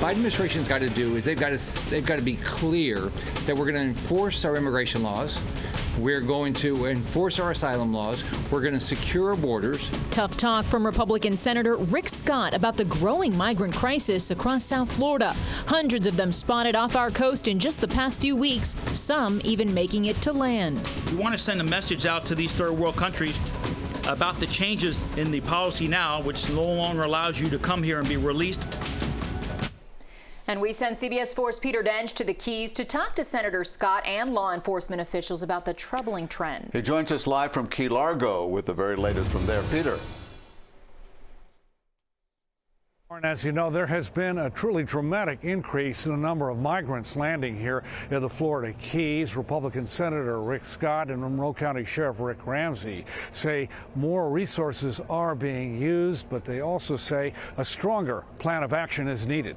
Biden administration's got to do is they've got to be clear that we're going to enforce our immigration laws. We're going to enforce our asylum laws. We're going to secure our borders. Tough talk from Republican Senator Rick Scott about the growing migrant crisis across South Florida. Hundreds of them spotted off our coast in just the past few weeks, some even making it to land. We want to send a message out to these third world countries about the changes in the policy now, which no longer allows you to come here and be released. And we send CBS 4's Peter Dench to the Keys to talk to Senator Scott and law enforcement officials about the troubling trend. He joins us live from Key Largo with the very latest from there. Peter. And as you know, there has been a truly dramatic increase in the number of migrants landing here in the Florida Keys. Republican Senator Rick Scott and Monroe County Sheriff Rick Ramsay say more resources are being used, but they also say a stronger plan of action is needed.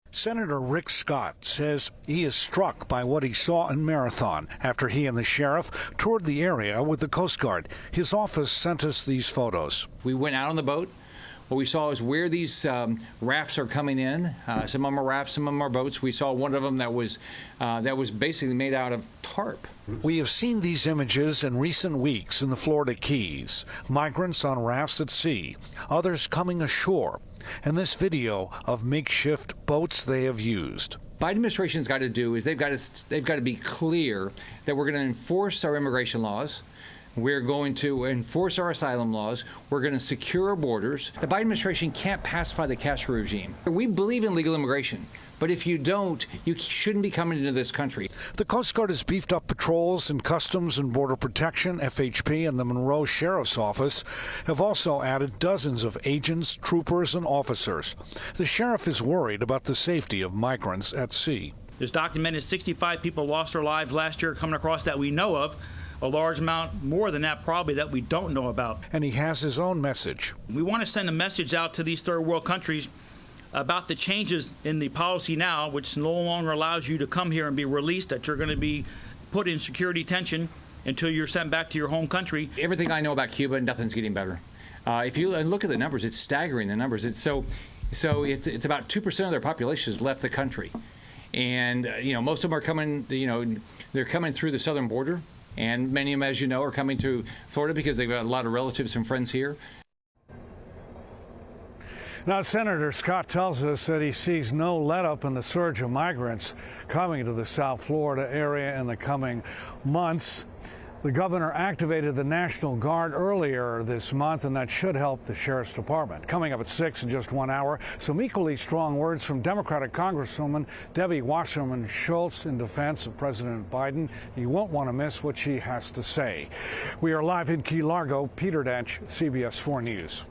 Senator Rick Scott says he is struck by what he saw in Marathon after he and the sheriff toured the area with the Coast Guard. His office sent us these photos. We went out on the boat. What we saw is where these rafts are coming in. Some of them are rafts, some of them are boats. We saw one of them that was basically made out of tarp. We have seen these images in recent weeks in the Florida Keys. Migrants on rafts at sea, others coming ashore, and this video of makeshift boats they have used. Biden administration's got to do is they've got to be clear that we're going to enforce our immigration laws. We're going to enforce our asylum laws. We're going to secure our borders. The Biden administration can't pacify the Castro regime. We believe in legal immigration, but if you don't, you shouldn't be coming into this country. The Coast Guard has beefed up patrols, and Customs and Border Protection, FHP, and the Monroe Sheriff's Office have also added dozens of agents, troopers, and officers. The sheriff is worried about the safety of migrants at sea. There's documented 65 people lost their lives last year coming across that we know of. A large amount more than that probably that we don't know about. And he has his own message. We want to send a message out to these third world countries about the changes in the policy now, which no longer allows you to come here and be released, that you're going to be put in security detention until you're sent back to your home country. Everything I know about Cuba, nothing's getting better. If you look at the numbers, it's staggering, the numbers. It's about 2% of their population has left the country. And, most of them are coming, they're coming through the southern border. And many of them, as you know, are coming to Florida because they've got a lot of relatives and friends here. Now, Senator Scott tells us that he sees no let-up in the surge of migrants coming to the South Florida area in the coming months. The governor activated the National Guard earlier this month, and that should help the Sheriff's Department. Coming up at 6 in just 1 hour, some equally strong words from Democratic Congresswoman Debbie Wasserman Schultz in defense of President Biden. You won't want to miss what she has to say. We are live in Key Largo. Peter Dench, CBS 4 News.